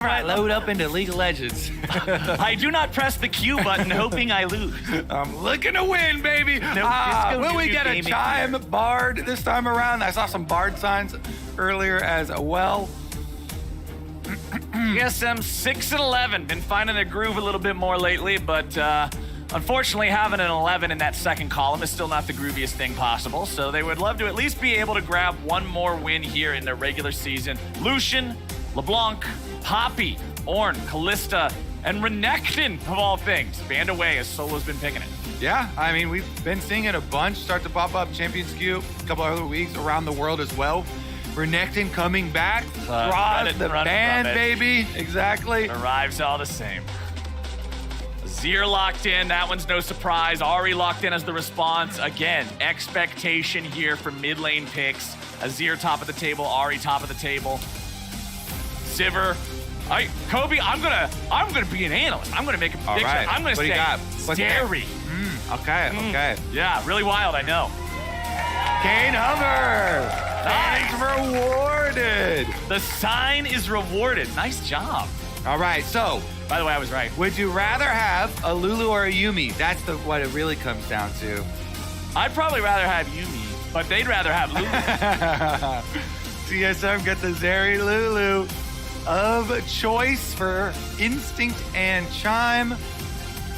Right, load up into League of Legends. I do not press the Q button hoping I lose. I'm looking to win, baby. Will we get a chime bard this time around? I saw some bard signs earlier as well. TSM 6-11. Been finding their groove a little bit more lately, but unfortunately having an 11 in that second column is still not the grooviest thing possible. So they would love to at least be able to grab one more win here in their regular season. Lucian, LeBlanc, Poppy, Ornn, Callista, and Renekton, of all things, banned away as Solo's been picking it. Yeah, I mean, we've been seeing it a bunch start to pop up. Champions Queue, a couple other weeks around the world as well. Renekton coming back, draws the band, baby. Exactly. Arrives all the same. Azir locked in, that one's no surprise. Ahri locked in as the response. Again, expectation here for mid lane picks. Azir top of the table, Ahri top of the table. Sivir. Kobe, I'm gonna be an analyst. I'm gonna make a prediction. Right. I'm gonna say Scary. Okay. Yeah, really wild, I know. Kane Hover. Nice. Rewarded. The sign is rewarded. Nice job. All right, so By the way, I was right. would you rather have a Lulu or a Yuumi? That's what it really comes down to. I'd probably rather have Yuumi, but they'd rather have Lulu. TSM got the Zeri Lulu of choice for Instinct and Chime.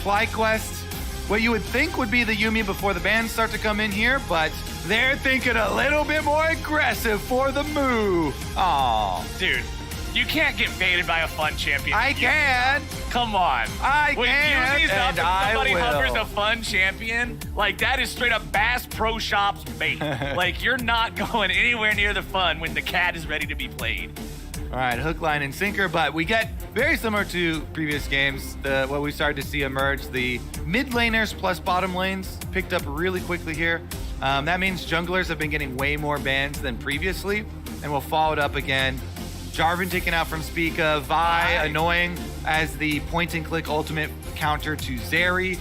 FlyQuest, what you would think would be the Yuumi before the bans start to come in here, but they're thinking a little bit more aggressive for the move. Aw. Dude, you can't get baited by a fun champion. I can. Come on. I when can, Yuumi's up and and I somebody will. hovers a fun champion, like that is straight up Bass Pro Shops bait. Like you're not going anywhere near the fun when the cat is ready to be played. All right, hook, line, and sinker, but we get very similar to previous games. What we started to see emerge, the mid laners plus bottom lanes picked up really quickly here. That means junglers have been getting way more bans than previously, and we'll follow it up again. Jarvan taken out from Spica, Vi annoying as the point and click ultimate counter to Zeri.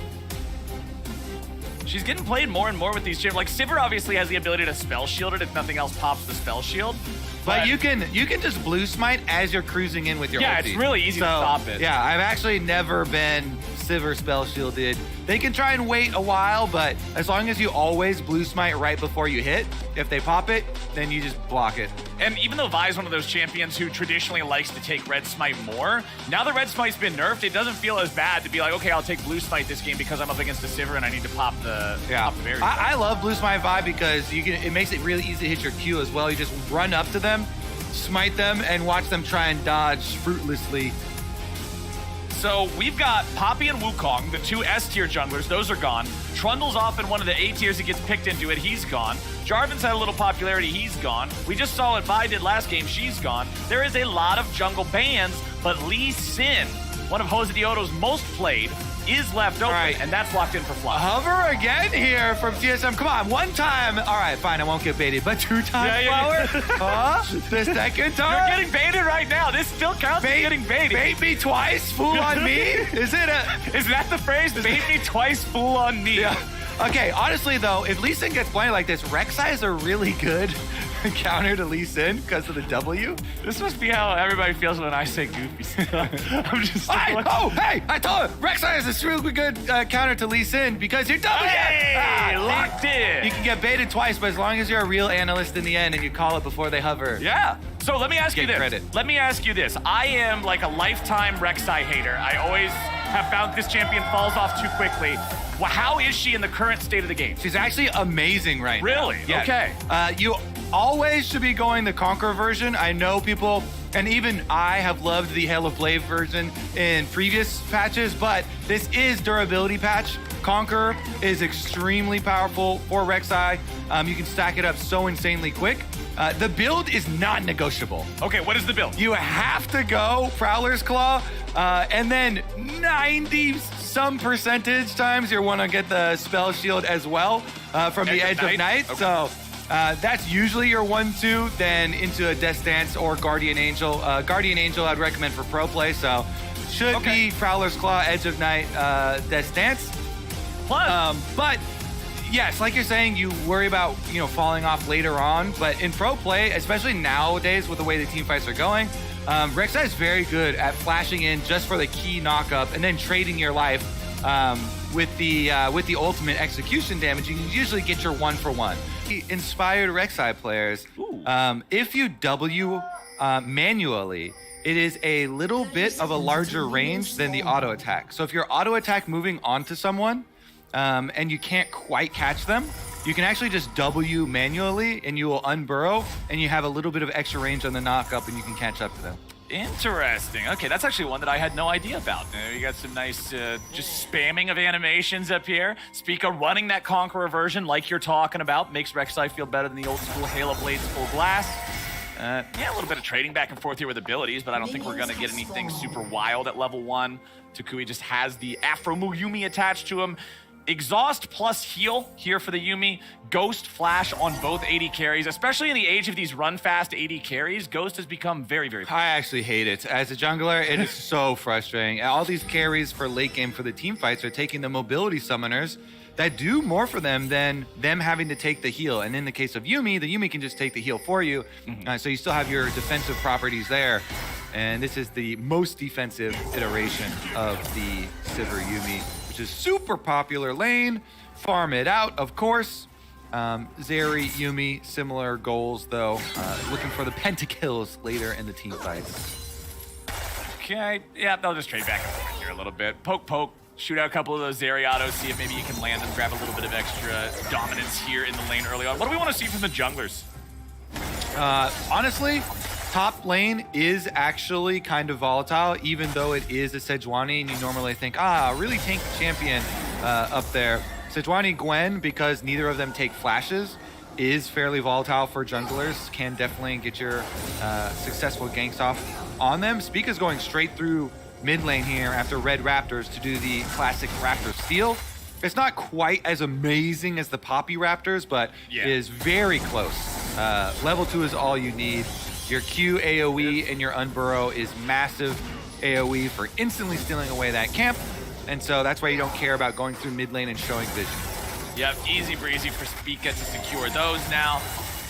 She's getting played more and more with these champions. Like Sivir obviously has the ability to spell shield it if nothing else pops the spell shield. But you can just blue smite as you're cruising in with your ulti. it's really easy to stop it. Yeah, I've actually never been Sivir spell shielded. They can try and wait a while, but as long as you always blue smite right before you hit, if they pop it, then you just block it. And even though Vi is one of those champions who traditionally likes to take red smite more, now that red smite's been nerfed, it doesn't feel as bad to be like, okay, I'll take blue smite this game because I'm up against a Sivir and I need to pop the barrier. I love blue smite Vi because it makes it really easy to hit your Q as well. You just run up to them, smite them, and watch them try and dodge fruitlessly. So we've got Poppy and Wukong, the two S tier junglers. Those are gone. Trundle's off in one of the A tiers. He gets picked into it. He's gone. Jarvan's had a little popularity. He's gone. We just saw what Vi did last game. She's gone. There is a lot of jungle bans, but Lee Sin, one of Josedeodo's most played, is left open, and that's locked in for Fluff. Hover again here from TSM. Come on, one time. All right, fine, I won't get baited, but two times power? The second time? You're getting baited right now. This still counts as getting baited. Bait me twice, fool on me? Is that the phrase? Bait me twice, fool on me. Yeah. Okay, honestly though, if Lee Sin gets blinded like this, Rek'Sai is a really good counter to Lee Sin because of the W. This must be how everybody feels when I say goofy stuff. I'm just hey, I told you, Rek'Sai is this really good counter to Lee Sin because you're W. Locked in. You can get baited twice, but as long as you're a real analyst in the end and you call it before they hover. Yeah. So let me ask you this. Credit. Let me ask you this. I am like a lifetime Rek'Sai hater. I always have found this champion falls off too quickly. Well, how is she in the current state of the game? She's actually amazing right now. Really? Yes. Okay. You always should be going the Conqueror version. I know people, and even I have loved the Hail of Blade version in previous patches, but this is durability patch. Conqueror is extremely powerful for Rek'Sai. You can stack it up so insanely quick. The build is not negotiable. Okay, what is the build? You have to go Prowler's Claw, and then 90-some percentage times you want to get the spell shield as well from the Edge of Night. Okay. So that's usually your 1-2, then into a Death Dance or Guardian Angel. Guardian Angel I'd recommend for pro play, so should be Prowler's Claw, Edge of Night, Death Dance. Plus, but yes, like you're saying, you worry about, falling off later on. But in pro play, especially nowadays with the way the team fights are going, Rek'Sai is very good at flashing in just for the key knock-up and then trading your life with the ultimate execution damage. You can usually get your 1-for-1. Inspired Rek'Sai players, if you W manually, it is a little bit of a larger range than the auto attack. So if you're auto attack moving onto someone and you can't quite catch them, you can actually just W manually and you will unburrow and you have a little bit of extra range on the knock up and you can catch up to them. Interesting. Okay, that's actually one that I had no idea about. You got some nice just spamming of animations up here. Spica running that Conqueror version like you're talking about makes Rek'Sai feel better than the old school Halo Blades full blast. Yeah, a little bit of trading back and forth here with abilities, but I don't think we're going to get anything super wild at level 1. Takui just has the Afro Yumi attached to him. Exhaust plus heal here for the Yumi. Ghost flash on both AD carries, especially in the age of these run-fast AD carries. Ghost has become very, very I actually hate it. As a jungler, it is so frustrating. All these carries for late game for the team fights are taking the mobility summoners that do more for them than them having to take the heal. And in the case of Yumi, the Yumi can just take the heal for you. So you still have your defensive properties there. And this is the most defensive iteration of the Sivir Yumi, which is super popular lane. Farm it out, of course. Zeri, Yumi, similar goals though. Looking for the pentakills later in the team fights. Okay, yeah, they'll just trade back and forth here a little bit. Poke, poke. Shoot out a couple of those Zeriados, see if maybe you can land and grab a little bit of extra dominance here in the lane early on. What do we want to see from the junglers? Honestly, top lane is actually kind of volatile, even though it is a Sejuani, and you normally think, really tank champion up there. Sejuani Gwen, because neither of them take flashes, is fairly volatile for junglers. Can definitely get your successful ganks off on them. Spica's going straight through mid lane here after Red Raptors to do the classic Raptor steal. It's not quite as amazing as the Poppy Raptors, but is very close. Level 2 is all you need. Your Q AoE and your Unburrow is massive AoE for instantly stealing away that camp. And so that's why you don't care about going through mid lane and showing vision. Yep, easy breezy for Spica to secure those now.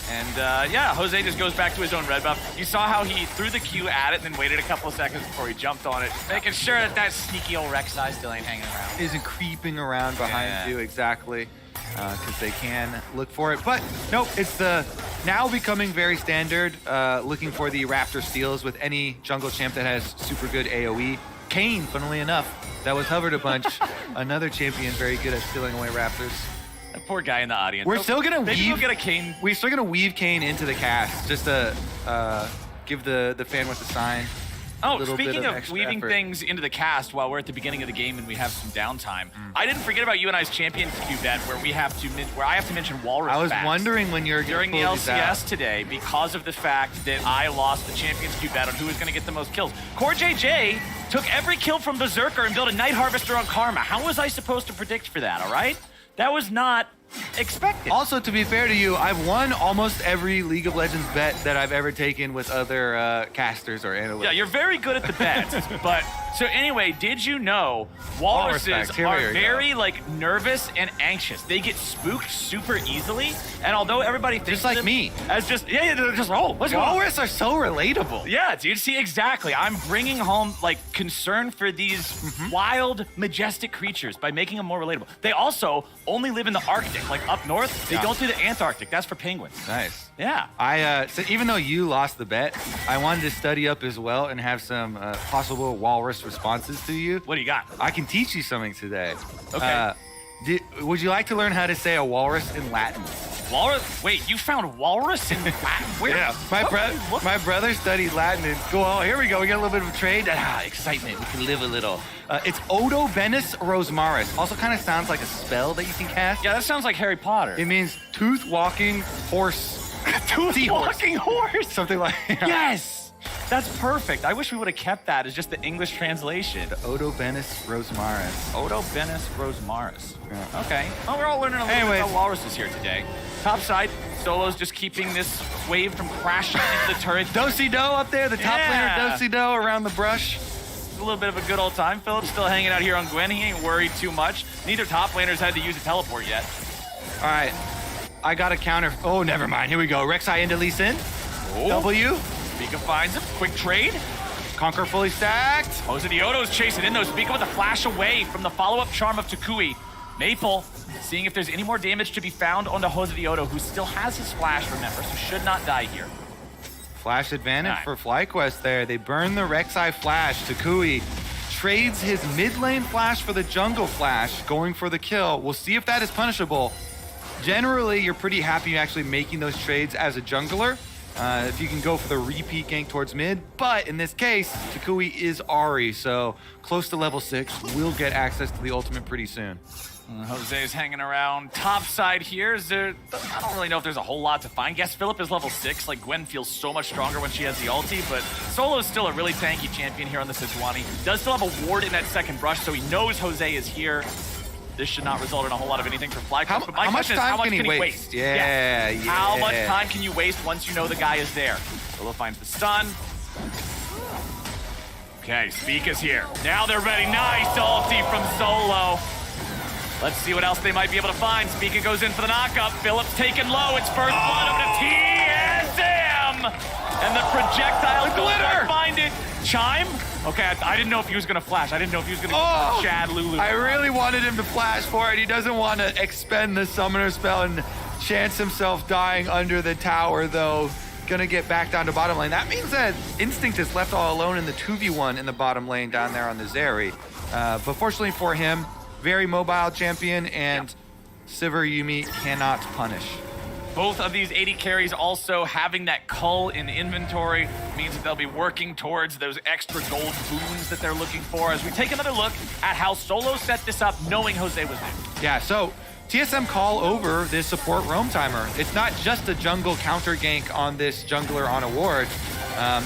And yeah, Jose just goes back to his own red buff. You saw how he threw the Q at it and then waited a couple of seconds before he jumped on it, making sure that that sneaky old Rek'Sai still ain't hanging around. Isn't creeping around behind you, exactly, because they can look for it. But nope, it's the now becoming very standard, looking for the Raptor steals with any jungle champ that has super good AoE. Kane, funnily enough, that was hovered a bunch. Another champion very good at stealing away Raptors. That poor guy in the audience. We're still gonna maybe weave. We'll get a Kane. We're still gonna weave Kane into the cast just to give the fan with the sign. Oh, speaking of weaving things into the cast while we're at the beginning of the game and we have some downtime, I didn't forget about you and I's Champions Q bet where I have to mention Walrus. I was facts wondering when you're during the LCS today because of the fact that I lost the Champions Q bet on who was going to get the most kills. Core JJ took every kill from Berserker and built a Night Harvester on Karma. How was I supposed to predict for that? All right, that was not expected. Also, to be fair to you, I've won almost every League of Legends bet that I've ever taken with other casters or analysts. Yeah, you're very good at the bets. But so anyway, did you know walruses are very like nervous and anxious? They get spooked super easily, and although everybody thinks just like me, as just they're just walrus are so relatable. Yeah, dude. See, exactly. I'm bringing home like concern for these wild, majestic creatures by making them more relatable. They also only live in the Arctic. Like up north, they don't do the Antarctic. That's for penguins. Nice. Yeah. So even though you lost the bet, I wanted to study up as well and have some possible walrus responses to you. What do you got? I can teach you something today. Okay. Would you like to learn how to say a walrus in Latin? Walrus? Wait, you found walrus in Latin? Where? Yeah. My brother studied Latin in school. Oh, here we go. We got a little bit of a trade. Excitement. We can live a little. It's Odo Venus Rosmaris. Also kind of sounds like a spell that you can cast. Yeah, that sounds like Harry Potter. It means tooth-walking horse. Tooth-walking horse? Something like that. Yes! That's perfect. I wish we would have kept that as just the English translation. The Odo Venus Rosmaris. Odo Venus Rosmaris. Yeah. Okay. Well, we're all learning a little bit about walruses here today. Top side, Solo's just keeping this wave from crashing into the turret. Do-si-do up there, the top laner Do-si-do around the brush. A little bit of a good old time. Philip's still hanging out here on Gwen. He ain't worried too much. Neither top laners had to use a teleport yet. All right. I got a counter. Oh, never mind. Here we go. Rek'Sai into Lee Sin. Oh. W. Spica finds him. Quick trade. Conquer fully stacked. Josedeodo's chasing in though. Spica with a flash away from the follow-up charm of Takui. Maple seeing if there's any more damage to be found onto Josedeodo, who still has his flash, remember, so should not die here. Flash advantage Right. for FlyQuest there. They burn the Rek'Sai flash. Takui trades his mid lane flash for the jungle flash, going for the kill. We'll see if that is punishable. Generally, you're pretty happy actually making those trades as a jungler. If you can go for the repeat gank towards mid, but in this case, Takui is Ahri, so close to level 6, will get access to the ultimate pretty soon. Jose's hanging around top side here. I don't really know if there's a whole lot to find. Guess Philip is level 6. Like, Gwen feels so much stronger when she has the ulti, but Solo is still a really tanky champion here on the Sejuani. Does still have a ward in that second brush, so he knows Jose is here. This should not result in a whole lot of anything for FlyQuest, but my how much question is, time how much can he waste? Yeah. How much time can you waste once you know the guy is there? Solo finds the stun. Okay, Spica's here. Now they're ready. Nice ulti from Solo. Let's see what else they might be able to find. Spica goes in for the knockup. Philip's taken low. It's first blood of the TSM. And the projectile goes to find it. Chime? Okay, I didn't know if he was going to flash. I didn't know if he was going to go Chad Lulu. I really wanted him to flash for it. He doesn't want to expend the summoner spell and chance himself dying under the tower, though. Gonna get back down to bottom lane. That means that Instinct is left all alone in the 2v1 in the bottom lane down there on the Zeri. But fortunately for him, very mobile champion, and Sivir Yuumi cannot punish. Both of these 80 carries also having that cull in inventory means that they'll be working towards those extra gold boons that they're looking for. As we take another look at how Solo set this up, knowing Jose was there. Yeah, so TSM call over this support roam timer. It's not just a jungle counter gank on this jungler on a ward.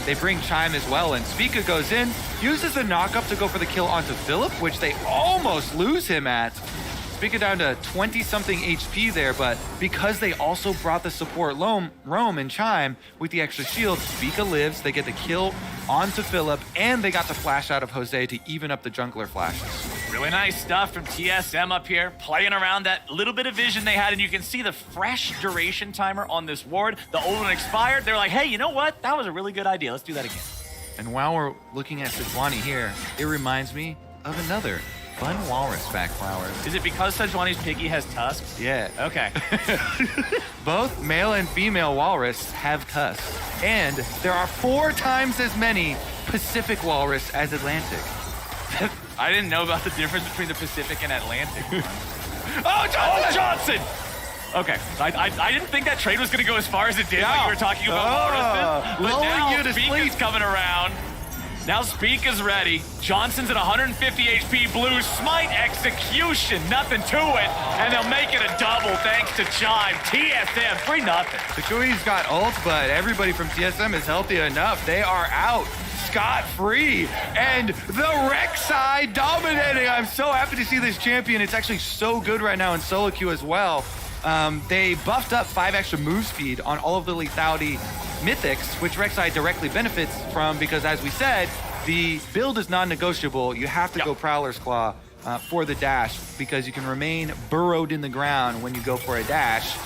They bring Chime as well, and Spica goes in, uses the knockup to go for the kill onto Philip, which they almost lose him at. Spica down to 20-something HP there, but because they also brought the support roam and Chime with the extra shield, Spica lives, they get the kill onto Philip, and they got the flash out of Jose to even up the jungler flashes. Really nice stuff from TSM up here, playing around that little bit of vision they had, and you can see the fresh duration timer on this ward. The old one expired. They're like, hey, you know what? That was a really good idea. Let's do that again. And while we're looking at Sejuani here, it reminds me of another fun walrus fact, Flowers. Is it because Sejuani's piggy has tusks? Yeah. Okay. Both male and female walrus have tusks, and there are 4 times as many Pacific walrus as Atlantic. I didn't know about the difference between the Pacific and Atlantic. Oh, Johnson! Johnson! Okay, I didn't think that trade was going to go as far as it did when you were talking about walruses. But lulling now you to Spica's sleep. coming around. Now Spica's ready. Johnson's at 150 HP. Blue smite execution. Nothing to it. And they'll make it a double thanks to Chime. TSM 3-0. Takui's got ult, but everybody from TSM is healthy enough. They are out scot-free. And the Rek'Sai dominating. I'm so happy to see this champion. It's actually so good right now in solo queue as well. They buffed up 5 extra move speed on all of the lethality mythics, which Rek'Sai directly benefits from because, as we said, the build is non-negotiable. You have to go Prowler's Claw for the dash because you can remain burrowed in the ground when you go for a dash.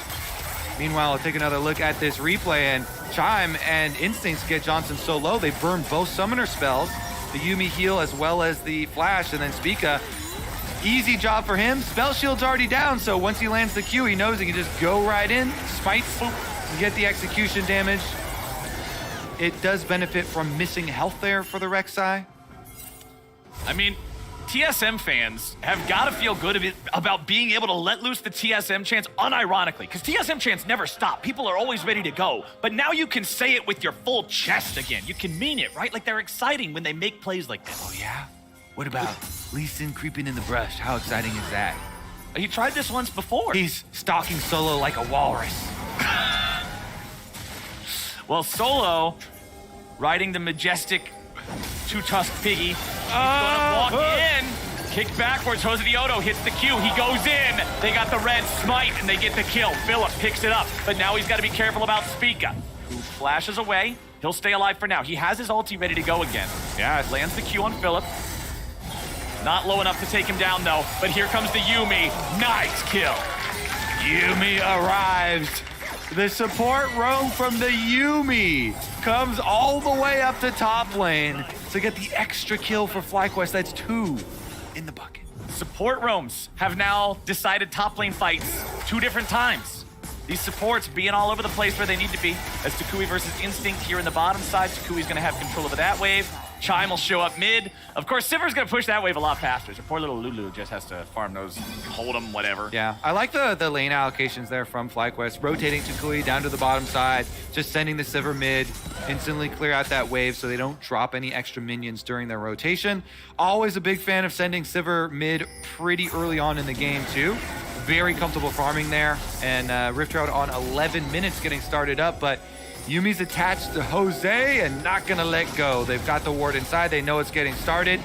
Meanwhile, I'll take another look at this replay, and Chime and Instincts get Johnson so low, they burn both summoner spells, the Yuumi heal as well as the flash, and then Spica. Easy job for him. Spell shield's already down, so once he lands the Q, he knows he can just go right in, smite, boop, and get the execution damage. It does benefit from missing health there for the Rek'Sai. I mean, TSM fans have got to feel good about being able to let loose the TSM chants unironically, because TSM chants never stop. People are always ready to go, but now you can say it with your full chest again. You can mean it, right? Like, they're exciting when they make plays like this. Oh, yeah? What about Lee Sin creeping in the brush? How exciting is that? He tried this once before. He's stalking Solo like a walrus. Well, Solo, riding the majestic two-tusked piggy, he's gonna walk in, kick backwards. Josedeodo hits the Q. He goes in. They got the red smite, and they get the kill. Philip picks it up, but now he's got to be careful about Spica, who flashes away. He'll stay alive for now. He has his ulti ready to go again. Yeah, lands the Q on Philip. Not low enough to take him down, though. But here comes the Yuumi. Nice kill. Yuumi arrives. The support roam from the Yuumi comes all the way up to top lane to get the extra kill for FlyQuest. That's 2 in the bucket. Support roams have now decided top lane fights 2 different times. These supports being all over the place where they need to be. As Takui versus Instinct here in the bottom side, Takui's gonna have control over that wave. Chime will show up mid. Of course, Sivir's gonna push that wave a lot faster. So poor little Lulu just has to farm those, hold them, whatever. Yeah, I like the lane allocations there from FlyQuest. Rotating Takui down to the bottom side, just sending the Sivir mid, instantly clear out that wave so they don't drop any extra minions during their rotation. Always a big fan of sending Sivir mid pretty early on in the game too. Very comfortable farming there, and Rift Herald on 11 minutes getting started up, but Yumi's attached to Jose and not gonna let go. They've got the ward inside, they know it's getting started.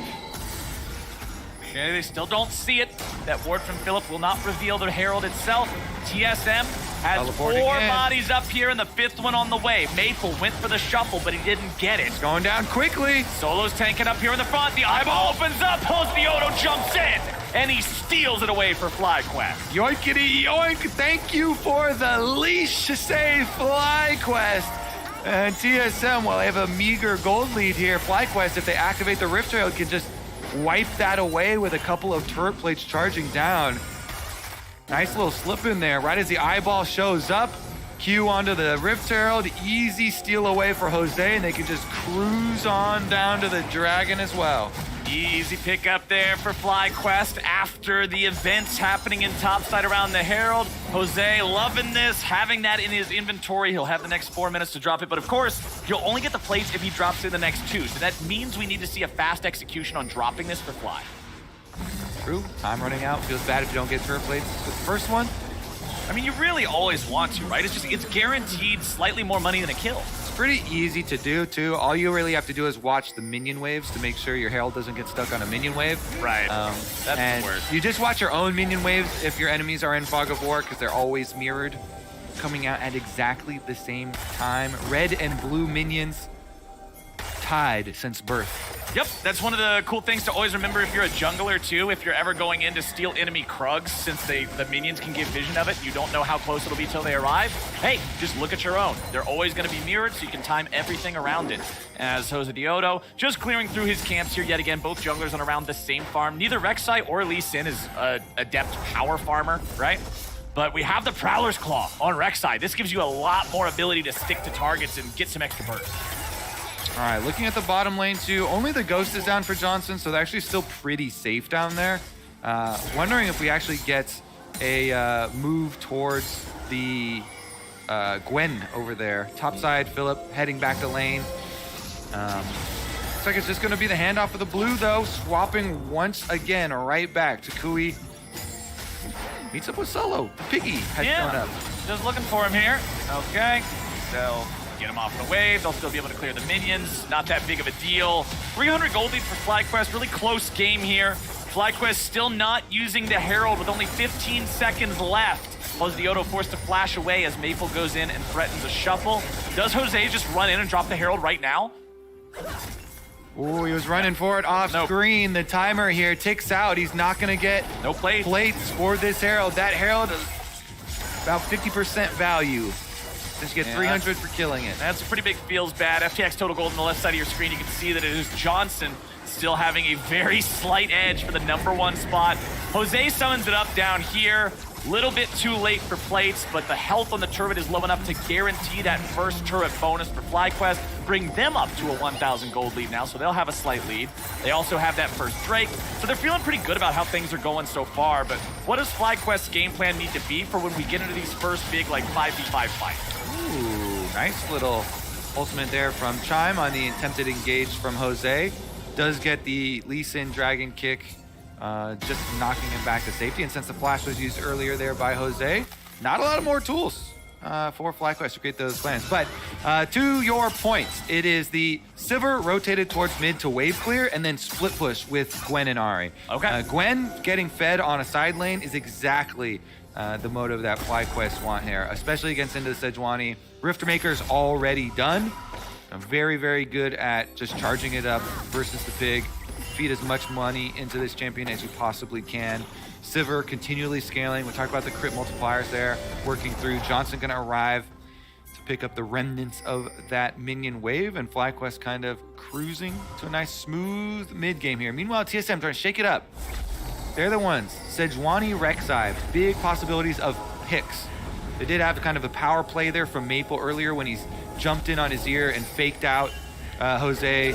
Okay, they still don't see it. That ward from Philip will not reveal the Herald itself. TSM has Teleporting 4 in. bodies up here and the 5th one on the way. Maple went for the shuffle, but he didn't get it. Going down quickly. Solo's tanking up here in the front. The eyeball opens up. Josedeodo jumps in, and he steals it away for FlyQuest. Yoinkity yoink, thank you for the leash save, FlyQuest. And TSM, well, they have a meager gold lead here. FlyQuest, if they activate the Rift Herald, can just wipe that away with a couple of turret plates charging down. Nice little slip in there, right as the eyeball shows up. Q onto the Rift Herald, easy steal away for Jose, and they can just cruise on down to the Dragon as well. Easy pick up there for FlyQuest after the events happening in topside around the Herald. Jose loving this, having that in his inventory. He'll have the next 4 minutes to drop it, but of course, he'll only get the plates if he drops it in the next 2. So that means we need to see a fast execution on dropping this for Fly. True, time running out. Feels bad if you don't get turret plates with the first one. I mean, you really always want to, right? It's guaranteed slightly more money than a kill. It's pretty easy to do too. All you really have to do is watch the minion waves to make sure your Herald doesn't get stuck on a minion wave. Right, That's the worst. You just watch your own minion waves if your enemies are in Fog of War, because they're always mirrored, coming out at exactly the same time. Red and blue minions tied since birth. Yep, that's one of the cool things to always remember if you're a jungler too. If you're ever going in to steal enemy Krugs, since the minions can give vision of it, you don't know how close it'll be till they arrive. Hey, just look at your own. They're always going to be mirrored, so you can time everything around it. As Josedeodo just clearing through his camps here yet again, both junglers on around the same farm. Neither Rek'Sai or Lee Sin is an adept power farmer, right? But we have the Prowler's Claw on Rek'Sai. This gives you a lot more ability to stick to targets and get some extra burst. All right, looking at the bottom lane too, only the Ghost is down for Johnson, so they're actually still pretty safe down there. Wondering if we actually get a move towards the Gwen over there. Top side, Philip heading back to lane. Looks like it's just gonna be the handoff of the blue though, swapping once again right back. Takui meets up with Solo. The piggy has shown up. Just looking for him here. Okay, so get him off the wave. They'll still be able to clear the minions. Not that big of a deal. 300 gold lead for FlyQuest. Really close game here. FlyQuest still not using the Herald with only 15 seconds left. Josedeodo forced to flash away as Maple goes in and threatens a shuffle. Does Jose just run in and drop the Herald right now? Ooh, he was running for it off screen. The timer here ticks out. He's not gonna get no plates for this Herald. That Herald is about 50% value. Just get 300 for killing it. That's a pretty big feels bad. FTX total gold on the left side of your screen. You can see that it is Johnson still having a very slight edge for the #1 spot. Jose summons it up down here. Little bit too late for plates, but the health on the turret is low enough to guarantee that first turret bonus for FlyQuest. Bring them up to a 1,000 gold lead now, so they'll have a slight lead. They also have that first Drake, so they're feeling pretty good about how things are going so far, but what does FlyQuest's game plan need to be for when we get into these first big, like, 5v5 fights? Ooh, nice little ultimate there from Chime on the attempted engage from Jose. Does get the Lee Sin Dragon kick, just knocking him back to safety. And since the flash was used earlier there by Jose, not a lot of more tools for FlyQuest to create those plans. But to your point, it is the Sivir rotated towards mid to wave clear and then split push with Gwen and Ahri. Okay. Gwen getting fed on a side lane is exactly the motive that FlyQuest want here, especially against into the Sejuani. Riftmaker's already done. Very, very good at just charging it up versus the pig. Feed as much money into this champion as you possibly can. Sivir continually scaling. We talked about the crit multipliers there, working through. Johnson gonna arrive pick up the remnants of that minion wave, and FlyQuest kind of cruising to a nice smooth mid game here. Meanwhile, TSM trying to shake it up. They're the ones. Sejuani, Rek'Sai, big possibilities of picks. They did have kind of a power play there from Maple earlier when he's jumped in on his ear and faked out Jose.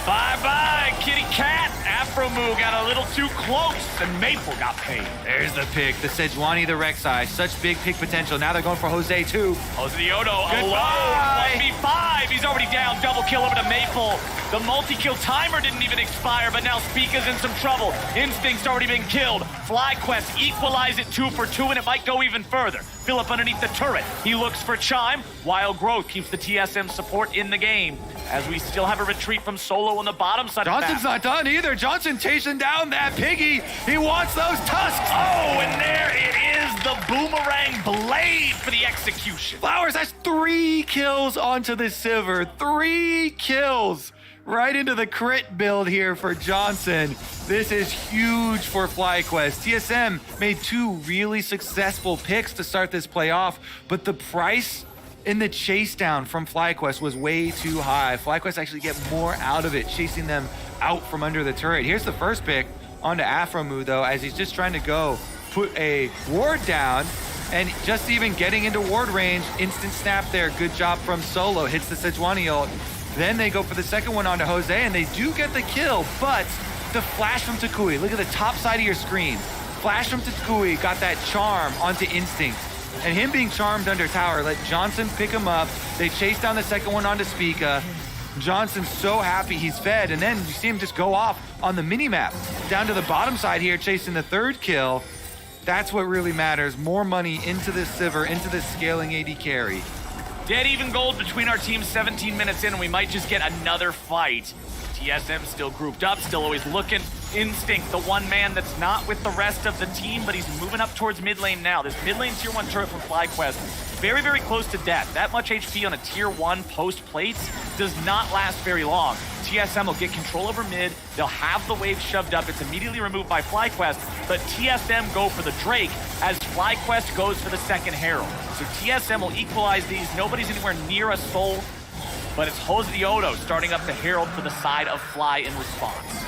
Bye-bye, kitty cat. Afromoo got a little too close, and Maple got paid. There's the pick, the Sejuani, the Rek'Sai. Such big pick potential. Now they're going for Jose too. Josedeodo alone, Goodbye. 1v5. He's already down, double kill over to Maple. The multi-kill timer didn't even expire, but now Spica's in some trouble. Instinct's already been killed. FlyQuest equalize it 2 for 2, and it might go even further. Philip underneath the turret. He looks for Chime. Wild Growth keeps the TSM support in the game, as we still have a retreat from Solo on the bottom side. Johnson's not done either. Johnson chasing down that piggy. He wants those tusks. Oh, and there it is, the boomerang blade for the execution. Flowers, that's 3 kills onto the Sivir. 3 kills right into the crit build here for Johnson. This is huge for FlyQuest. TSM made 2 really successful picks to start this playoff, but the price in the chase down from FlyQuest was way too high. FlyQuest actually get more out of it, chasing them out from under the turret. Here's the first pick onto Afromoo though, as he's just trying to go put a ward down, and just even getting into ward range, instant snap there. Good job from Solo, hits the Sejuani ult. Then they go for the second one onto Jose, and they do get the kill, but the flash from Takui, look at the top side of your screen. Flash from Takui got that charm onto Instinct. And him being charmed under tower let Johnson pick him up. They chase down the second one onto Spica. Johnson's so happy he's fed, and then you see him just go off on the mini-map. Down to the bottom side here, chasing the 3rd kill. That's what really matters. More money into this Sivir, into this scaling AD carry. Dead even gold between our teams 17 minutes in, and we might just get another fight. TSM still grouped up, still always looking. Instinct, the one man that's not with the rest of the team, but he's moving up towards mid lane now. This mid lane tier 1 turret from FlyQuest, very, very close to death. That much HP on a tier 1 post plates does not last very long. TSM will get control over mid. They'll have the wave shoved up. It's immediately removed by FlyQuest, but TSM go for the Drake as FlyQuest goes for the second Herald. So TSM will equalize these. Nobody's anywhere near a soul, but it's Josedeodo starting up the Herald for the side of Fly in response.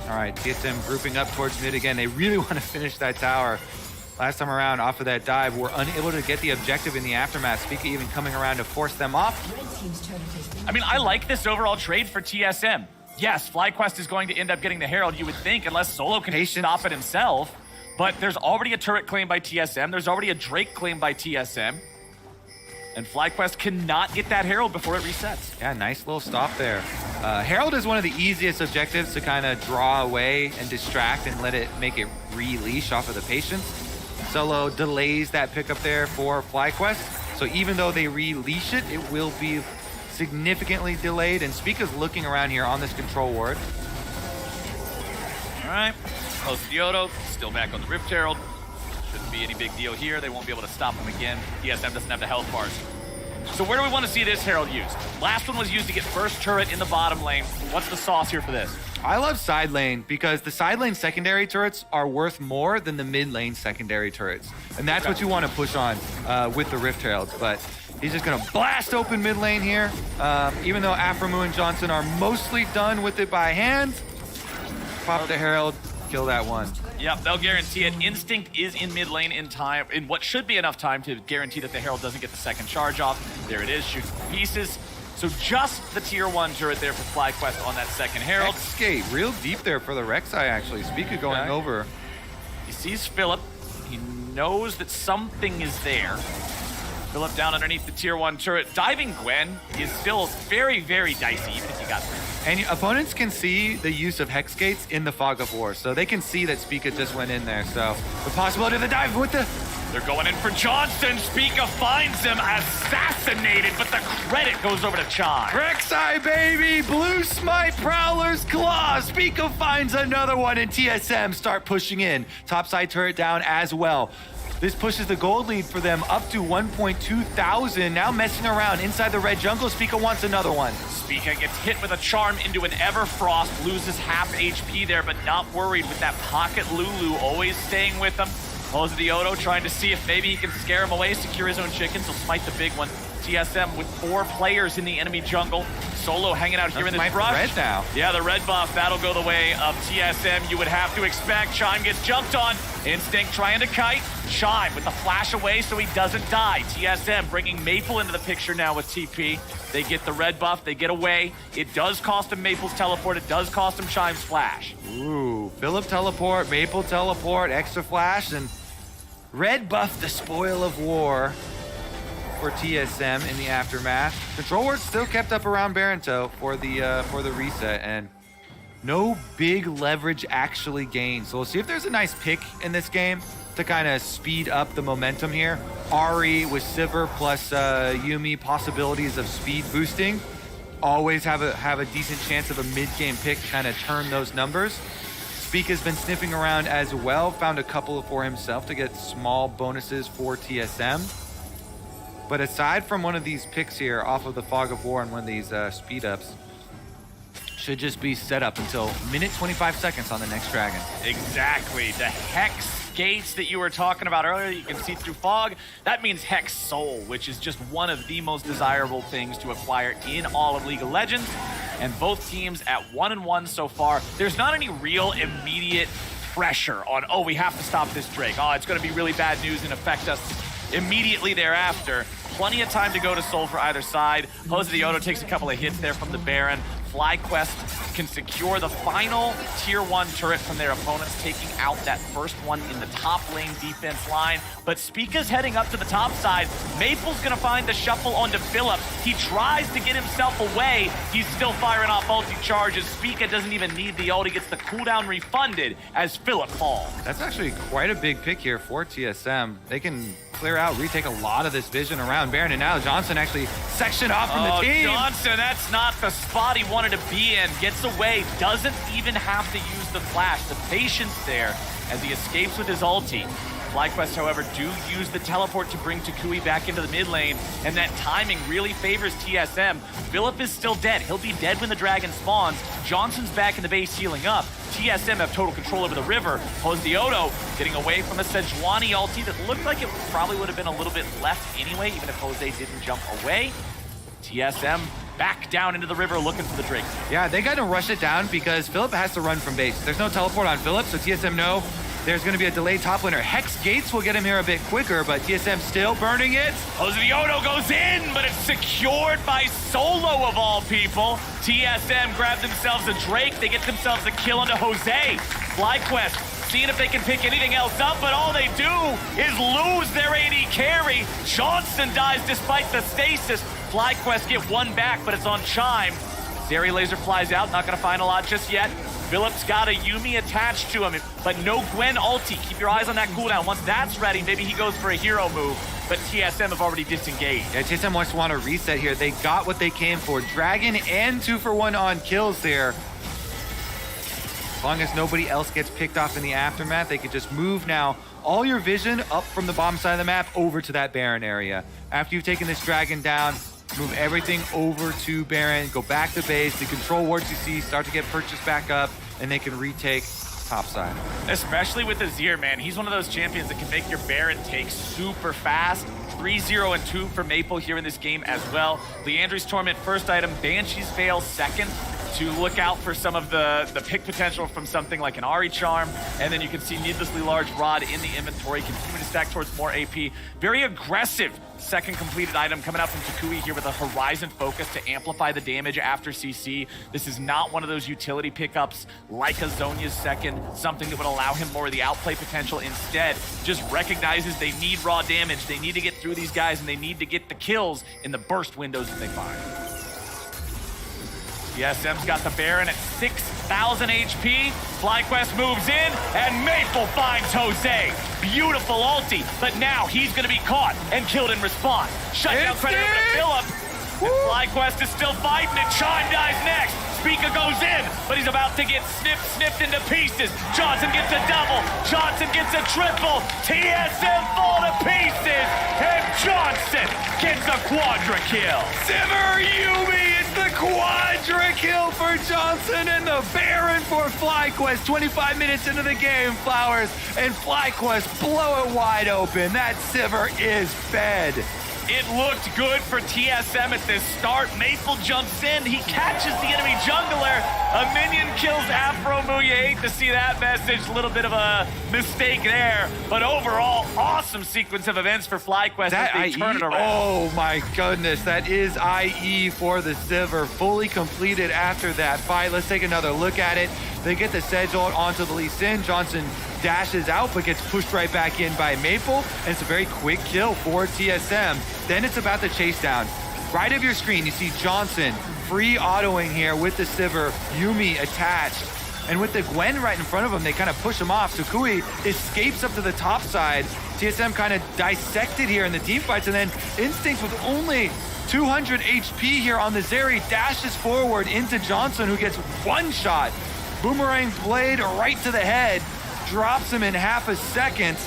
All right, TSM grouping up towards mid again. They really want to finish that tower. Last time around, off of that dive, were unable to get the objective in the aftermath. Spica even coming around to force them off. I mean, I like this overall trade for TSM. Yes, FlyQuest is going to end up getting the Herald, you would think, unless Solo can stop it himself. But there's already a turret claimed by TSM. There's already a Drake claimed by TSM. And FlyQuest cannot get that Herald before it resets. Yeah, nice little stop there. Herald is one of the easiest objectives to kind of draw away and distract and let it make it re-leash off of the patience. Solo delays that pickup there for FlyQuest. So even though they re-leash it, it will be significantly delayed. And Spica's looking around here on this control ward. All right, Josedeodo still back on the Rift Herald. Shouldn't be any big deal here. They won't be able to stop him again. TSM doesn't have the health bars. So where do we want to see this Herald used? Last one was used to get first turret in the bottom lane. What's the sauce here for this? I love side lane because the side lane secondary turrets are worth more than the mid lane secondary turrets. And that's what you want to push on with the Rift Heralds. But he's just going to blast open mid lane here. Even though Afromoo and Johnson are mostly done with it by hand, pop the Herald, kill that one. Yep, they'll guarantee it. Instinct is in mid lane in time, in what should be enough time to guarantee that the Herald doesn't get the second charge off. There it is, shoots pieces. So just the tier 1 turret there for FlyQuest on that second Herald. Skate real deep there for the Rek'Sai actually. Spica going over. He sees Philip. He knows that something is there. Philip down underneath the tier 1 turret. Diving Gwen is still very, very dicey, even if you got there. And opponents can see the use of Hex Gates in the Fog of War, so they can see that Spica just went in there. So the possibility of the dive with the... They're going in for Johnson. Spica finds him assassinated, but the credit goes over to Chai. Rek'Sai, baby! Blue Smite Prowler's Claw! Spica finds another one, and TSM start pushing in. Topside turret down as well. This pushes the gold lead for them up to 1.2 thousand. Now messing around inside the red jungle. Spica wants another one. Spica gets hit with a charm into an Everfrost, loses half HP there, but not worried with that pocket Lulu always staying with him. Josedeodo trying to see if maybe he can scare him away, secure his own chickens. He'll smite the big one. TSM with 4 players in the enemy jungle. Solo hanging out here in this brush. Red now. Yeah, the red buff, that'll go the way of TSM. You would have to expect. Chime gets jumped on. Instinct trying to kite. Chime with the flash away so he doesn't die. TSM bringing Maple into the picture now with TP. They get the red buff, they get away. It does cost him Maple's teleport. It does cost him Chime's flash. Ooh, Philip teleport, Maple teleport, extra flash, and red buff, the spoil of war for TSM in the aftermath. Control ward still kept up around Barento for the reset, and no big leverage actually gained. So we'll see if there's a nice pick in this game to kind of speed up the momentum here. Ari with Sivir plus Yuumi, possibilities of speed boosting. Always have a decent chance of a mid-game pick to kind of turn those numbers. Speak has been sniffing around as well, found a couple for himself to get small bonuses for TSM. But aside from one of these picks here off of the Fog of War and one of these speed ups, should just be set up until minute 25 seconds on the next dragon. Exactly. The Hex gates that you were talking about earlier, you can see through fog. That means Hex Soul, which is just one of the most desirable things to acquire in all of League of Legends. And both teams at 1-1 so far. There's not any real immediate pressure on, oh, we have to stop this Drake. Oh, it's going to be really bad news and affect us immediately thereafter. Plenty of time to go to Soul for either side. Josedeodo takes a couple of hits there from the Baron. FlyQuest can secure the final tier 1 turret from their opponents, taking out that first one in the top lane defense line. But Spica's heading up to the top side. Maple's gonna find the shuffle onto Philip. He tries to get himself away. He's still firing off ulti charges. Spica doesn't even need the ult. He gets the cooldown refunded as Philip falls. That's actually quite a big pick here for TSM. They can clear out, retake a lot of this vision around Baron, and now Johnson actually sectioned off from the team. Johnson, that's not the spot he wanted to be in. Gets away, doesn't even have to use the flash. The patience there as he escapes with his ulti. FlyQuest, however, do use the teleport to bring Takui back into the mid lane, and that timing really favors TSM. Philip is still dead. He'll be dead when the dragon spawns. Johnson's back in the base healing up. TSM have total control over the river. Josedeodo getting away from a Sejuani ulti that looked like it probably would have been a little bit left anyway, even if Jose didn't jump away. TSM back down into the river looking for the Drake. Yeah, they got to rush it down because Philip has to run from base. There's no teleport on Philip, so TSM know there's going to be a delayed top laner. Hex Gates will get him here a bit quicker, but TSM still burning it. Josedeodo goes in, but it's secured by Solo of all people. TSM grab themselves a Drake. They get themselves a kill onto Jose. FlyQuest seeing if they can pick anything else up, but all they do is lose their AD carry. Johnson dies despite the stasis. FlyQuest get one back, but it's on Chime. Zeri laser flies out, not gonna find a lot just yet. Philip's got a Yuumi attached to him, but no Gwen ulti. Keep your eyes on that cooldown. Once that's ready, maybe he goes for a hero move, but TSM have already disengaged. Yeah, TSM wants to want to reset here. They got what they came for. Dragon and 2-for-1 on kills there. As long as nobody else gets picked off in the aftermath, they could just move now all your vision up from the bottom side of the map over to that Baron area. After you've taken this dragon down, move everything over to Baron, go back to base, the control wards you see start to get purchased back up, and they can retake top side. Especially with Azir, man. He's one of those champions that can make your Baron take super fast. 3-0 and 2 for Maple here in this game as well. Leandri's Torment first item, Banshee's Veil second, to look out for some of the pick potential from something like an Ari Charm. And then you can see Needlessly Large Rod in the inventory, continue to stack towards more AP. Very aggressive second completed item coming out from Takui here with a Horizon focus to amplify the damage after CC. This is not one of those utility pickups like a Zhonya's second, something that would allow him more of the outplay potential. Instead, just recognizes they need raw damage, they need to get through these guys, and they need to get the kills in the burst windows that they find. TSM's got the Baron at 6,000 HP. FlyQuest moves in, and Maple finds Jose. Beautiful ulti, but now he's gonna be caught and killed in response. Shutdown credit over to Philip. And FlyQuest is still fighting, and Chime dies next. Spica goes in, but he's about to get snipped into pieces. Johnson gets a double. Johnson gets a triple. TSM fall to pieces. And Johnson gets a quadra kill. Sivir Yumi is the quadra kill for Johnson and the Baron for FlyQuest. 25 minutes into the game, Flowers and FlyQuest blow it wide open. That Sivir is fed. It looked good for TSM at this start. Maple jumps in. He catches the enemy jungler. A minion kills Afro. You hate to see that message. A little bit of a mistake there. But overall, awesome sequence of events for FlyQuest as they turn it around. Oh my goodness, that is IE for the Sivir. Fully completed after that fight. Let's take another look at it. They get the Sedge ult onto the Lee Sin. Johnson dashes out, but gets pushed right back in by Maple, and it's a very quick kill for TSM. Then it's about the chase down. Right of your screen, you see Johnson free autoing here with the Sivir, Yumi attached, and with the Gwen right in front of him, they kind of push him off. So Kui escapes up to the top side. TSM kind of dissected here in the team fights, and then Instinct with only 200 HP here on the Zeri dashes forward into Johnson, who gets one shot. Boomerang blade right to the head, drops him in half a second.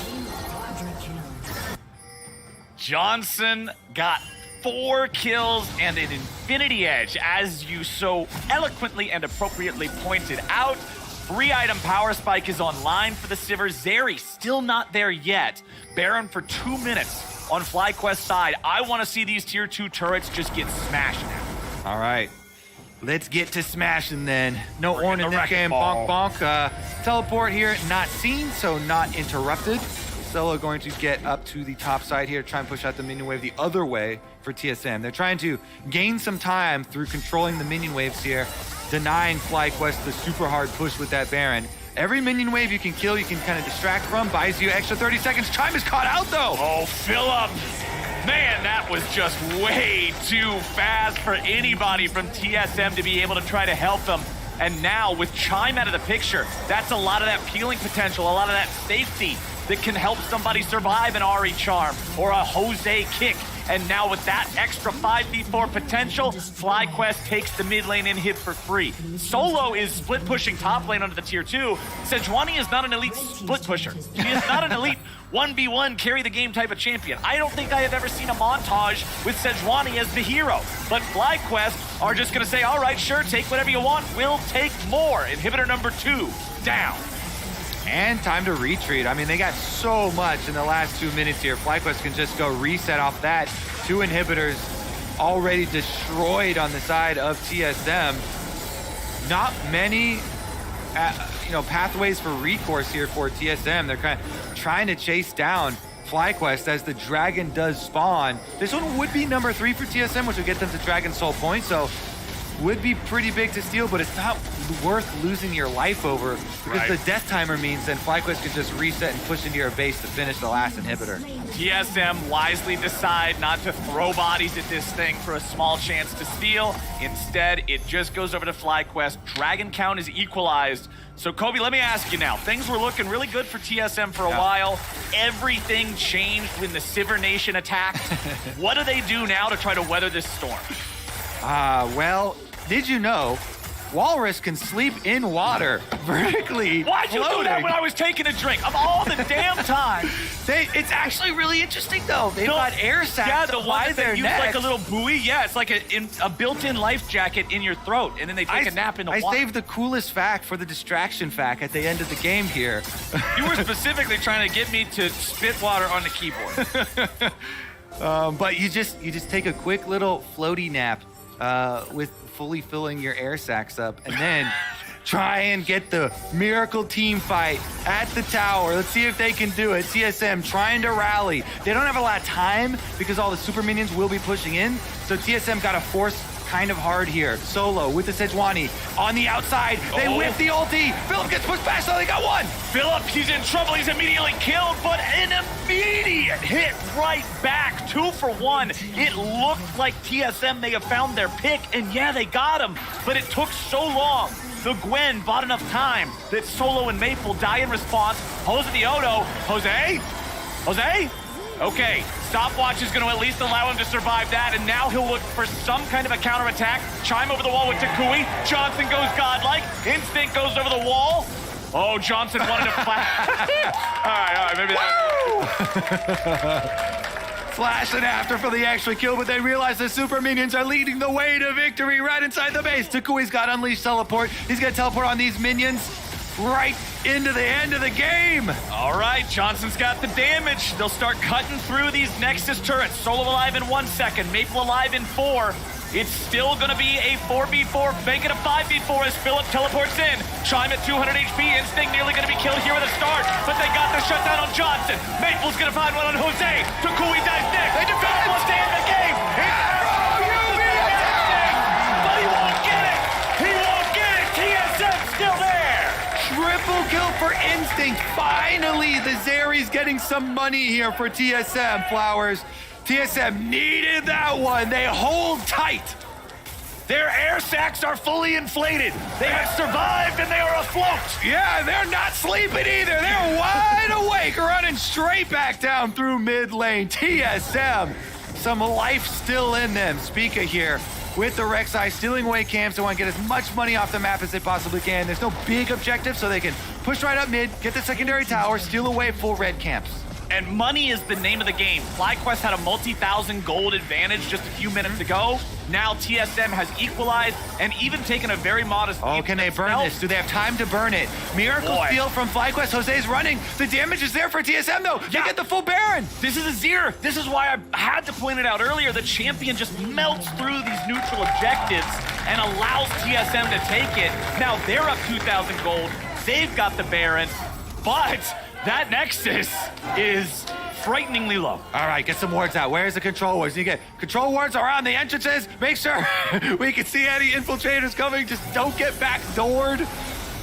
Johnson got 4 kills and an Infinity Edge, as you so eloquently and appropriately pointed out. 3-item power spike is online for the Sivir. Zeri still not there yet. Baron for 2 minutes on FlyQuest side. I want to see these tier 2 turrets just get smashed now. All right. Let's get to smashing then. No Bring Ornn in in the this game. wrecking Bonk, bonk. Teleport here, not seen, so not interrupted. Solo going to get up to the top side here, try and push out the minion wave the other way for TSM. They're trying to gain some time through controlling the minion waves here, denying FlyQuest the super hard push with that Baron. Every minion wave you can kill, you can kind of distract from, buys you extra 30 seconds. Time is caught out though. Oh, Phillip. Man, that was just way too fast for anybody from TSM to be able to try to help them. And now with Chime out of the picture, that's a lot of that peeling potential, a lot of that safety that can help somebody survive an Ari Charm or a Jose kick. And now with that extra 5v4 potential, FlyQuest takes the mid lane inhib for free. Solo is split pushing top lane under the tier 2. Sejuani is not an elite split pusher. He is not an elite 1v1 carry the game type of champion. I don't think I have ever seen a montage with Sejuani as the hero. But FlyQuest are just gonna say, all right, sure, take whatever you want. We'll take more. Inhibitor number 2 down. And time to retreat. I mean, they got so much in the last 2 minutes here. FlyQuest can just go reset off that. 2 inhibitors already destroyed on the side of TSM. Not many, pathways for recourse here for TSM. They're kind of trying to chase down FlyQuest as the Dragon does spawn. This one would be number 3 for TSM, which would get them to Dragon Soul points. So would be pretty big to steal, but it's not worth losing your life over because the death timer means then FlyQuest can just reset and push into your base to finish the last inhibitor. TSM wisely decide not to throw bodies at this thing for a small chance to steal. Instead, it just goes over to FlyQuest. Dragon count is equalized. So Kobe, let me ask you now. Things were looking really good for TSM for a while. Everything changed when the Sivir Nation attacked. What do they do now to try to weather this storm? Well, did you know Walrus can sleep in water vertically? Why'd you do that when I was taking a drink? Of all the damn time. It's actually really interesting though. They've got air sacs. Yeah, the one that use like a little. little buoy. Yeah, it's like a built-in life jacket in your throat, and then they take a nap in the water. I saved the coolest fact for the distraction fact at the end of the game here. You were specifically trying to get me to spit water on the keyboard. But you just take a quick little floaty nap with fully filling your air sacs up, and then try and get the miracle team fight at the tower. Let's see if they can do it. TSM trying to rally. They don't have a lot of time because all the super minions will be pushing in, so TSM got to force kind of hard here. Solo with the Sejuani on the outside. They whip the ulti. Phillip gets pushed back, so they got one. Phillip, he's in trouble. He's immediately killed, but an immediate hit right back. 2 for 1. It looked like TSM may have found their pick, and yeah, they got him, but it took so long. The Gwen bought enough time that Solo and Maple die in response. Josedeodo, Jose? Okay, stopwatch is going to at least allow him to survive that, and now he'll look for some kind of a counterattack. Chime over the wall with Takui. Johnson goes godlike. Instinct goes over the wall. Oh, Johnson wanted to flash. all right, maybe that. Flashing after for the extra kill, but they realize the super minions are leading the way to victory right inside the base. Takui's got Unleashed Teleport. He's gonna teleport on these minions right into the end of the game. All right, Johnson's got the damage. They'll start cutting through these Nexus turrets. Solo alive in 1 second, Maple alive in 4. It's still gonna be a 4v4, make it a 5v4 as Philip teleports in. Chime at 200 HP, Instinct nearly gonna be killed here at the start, but they got the shutdown on Johnson. Maple's gonna find one on Jose. Takui dies next. They defend one day in the game. But he won't get it. He won't get it. TSM still there. Triple kill for Instinct. Finally, the Zeri's getting some money here for TSM, Flowers. TSM needed that one. They hold tight. Their air sacs are fully inflated. They have survived and they are afloat. Yeah, they're not sleeping either. They're wide awake, running straight back down through mid lane. TSM, some life still in them. Spica here with the Rek'Sai stealing away camps. They want to get as much money off the map as they possibly can. There's no big objective, so they can push right up mid, get the secondary tower, steal away full red camps. And money is the name of the game. FlyQuest had a multi-thousand gold advantage just a few minutes ago. Now TSM has equalized and even taken a very modest Oh, lead can they burn themselves. this? Do they have time to burn it? Miracle Boy. steal from FlyQuest. Jose's running. The damage is there for TSM, though. They Yeah. get the full Baron. This is a Zir. This is why I had to point it out earlier. The champion just melts through these neutral objectives and allows TSM to take it. Now they're up 2,000 gold. They've got the Baron, but that Nexus is frighteningly low. All right, get some wards out. Where's the control wards? You get control wards around the entrances. Make sure we can see any infiltrators coming. Just don't get backdoored.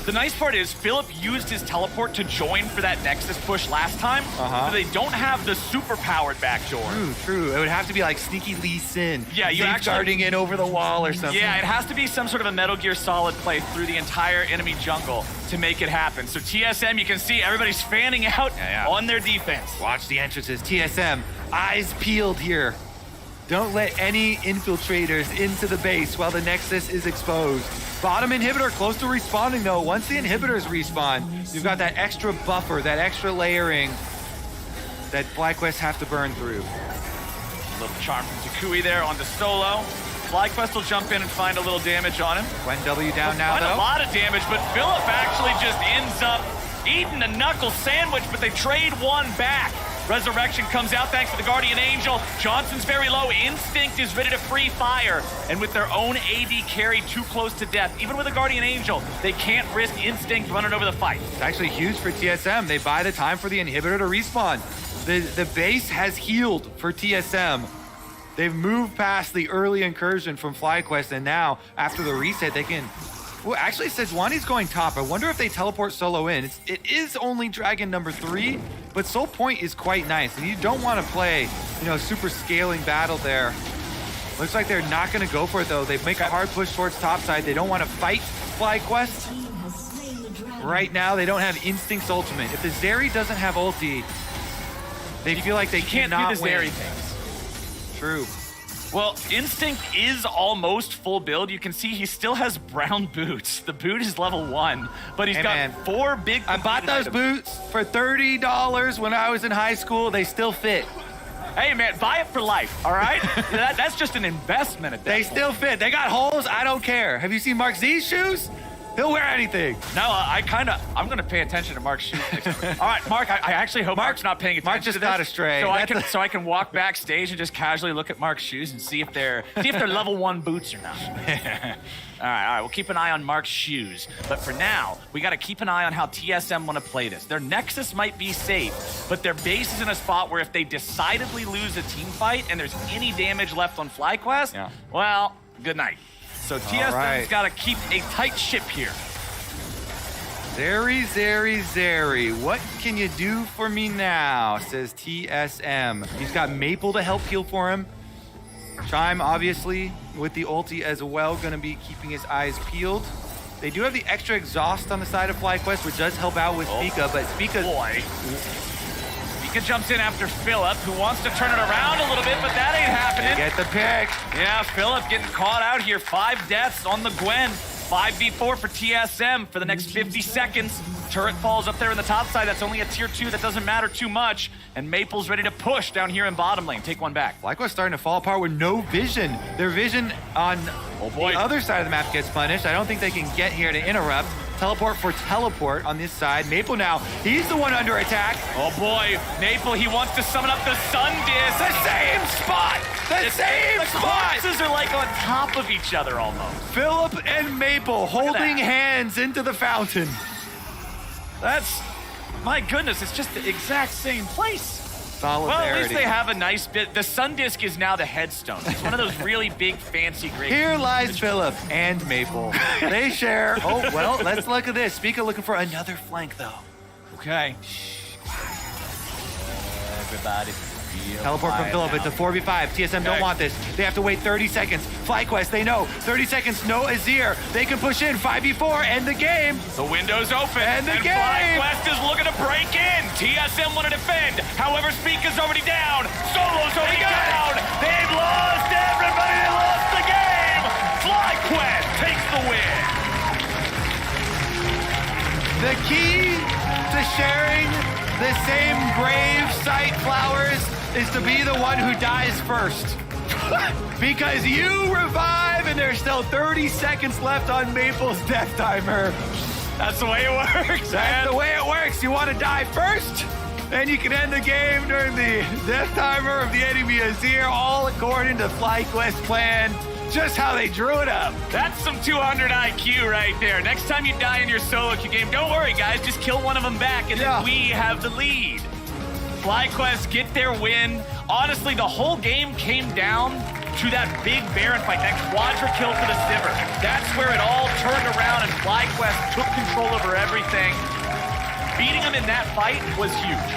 The nice part is Philip used his teleport to join for that Nexus push last time, so they don't have the super-powered backdoor. True. It would have to be like sneaky Lee Sin. Yeah, you actually- guarding it over the wall or something. Yeah, it has to be some sort of a Metal Gear Solid play through the entire enemy jungle to make it happen. So TSM, you can see everybody's fanning out on their defense. Watch the entrances. TSM, eyes peeled here. Don't let any infiltrators into the base while the Nexus is exposed. Bottom inhibitor close to respawning, though. Once the inhibitors respawn, you've got that extra buffer, that extra layering that FlyQuest have to burn through. A little charm from Takui there on the solo. FlyQuest will jump in and find a little damage on him. Gwen W down now, Find though. a lot of damage, but Philip actually just ends up eating a knuckle sandwich, but they trade one back. Resurrection comes out thanks to the Guardian Angel. Johnson's very low. Instinct is ready to free fire. And with their own AD carry too close to death, even with a Guardian Angel, they can't risk Instinct running over the fight. It's actually huge for TSM. They buy the time for the inhibitor to respawn. The base has healed for TSM. They've moved past the early incursion from FlyQuest, and now, after the reset, they can... Well, actually, Sejuani's going top. I wonder if they teleport solo in. It is only Dragon number 3, but Soul Point is quite nice, and you don't want to play, super scaling battle there. Looks like they're not going to go for it, though. They make a hard push towards topside. They don't want to fight FlyQuest. Right now, they don't have Instinct's ultimate. If the Zeri doesn't have ulti, they feel like they Can't cannot do the win. Zeri things. True. Well, Instinct is almost full build. You can see he still has brown boots. The boot is level 1, but he's got 4 big... I bought those boots for $30 when I was in high school. They still fit. Hey, man, buy it for life, all right? That's just an investment at that They point. still fit. They got holes. I don't care. Have you seen Mark Z's shoes? He'll wear anything. No, I'm going to pay attention to Mark's shoes next time. All right, Mark, I actually hope Mark's not paying attention Mark just to this. got astray. So I can walk backstage and just casually look at Mark's shoes and see if they're level 1 boots or not. All right, we'll keep an eye on Mark's shoes. But for now, we got to keep an eye on how TSM want to play this. Their Nexus might be safe, but their base is in a spot where if they decidedly lose a team fight and there's any damage left on FlyQuest, well, good night. So TSM's got to keep a tight ship here. Zeri, what can you do for me now, says TSM. He's got Maple to help heal for him. Chime, obviously, with the ulti as well, going to be keeping his eyes peeled. They do have the extra exhaust on the side of FlyQuest, which does help out with Spica, but Spica... Boy. Pika jumps in after Philip, who wants to turn it around a little bit, but that ain't happening. Get the pick. Yeah, Philip getting caught out here. 5 deaths on the Gwen. 5v4 for TSM for the next 50 seconds. Turret falls up there in the top side. That's only a tier 2. That doesn't matter too much. And Maple's ready to push down here in bottom lane. Take one back. FlyQuest starting to fall apart with no vision. Their vision on boy. the other side of the map gets punished. I don't think they can get here to interrupt. Teleport for teleport on this side. Maple now, he's the one under attack. Oh boy, Maple, he wants to summon up the Sun Disc. The same spot! The same spot! The corpses are like on top of each other almost. Philip and Maple holding hands into the fountain. That's, my goodness, it's just the exact same place. Solidarity. Well, at least they have a nice bit. The Sun Disc is now the headstone. It's one of those really big, fancy, great. Here lies Philip and Maple. They share. Oh, well, let's look at this. Spica looking for another flank, though. Okay. Everybody. Teleport from Philip. It's a 4v5. TSM don't want this. They have to wait 30 seconds. FlyQuest, they know. 30 seconds, no Azir. They can push in 5v4, end the game. The window's open. And the game. FlyQuest is looking to break in. TSM want to defend. However, Spica's already down. Solo's already down. They've lost everybody. They lost the game. FlyQuest takes the win. The key to sharing the same grave site flowers is to be the one who dies first. Because you revive and there's still 30 seconds left on Maple's death timer. That's the way it works, That's the way it works. You want to die first, then you can end the game during the death timer of the enemy Azir, all according to FlyQuest plan. Just how they drew it up. That's some 200 IQ right there. Next time you die in your solo queue game, don't worry, guys. Just kill one of them back, and then we have the lead. FlyQuest get their win. Honestly, the whole game came down to that big Baron fight, that quadra kill for the Sivir. That's where it all turned around, and FlyQuest took control over everything. Beating them in that fight was huge.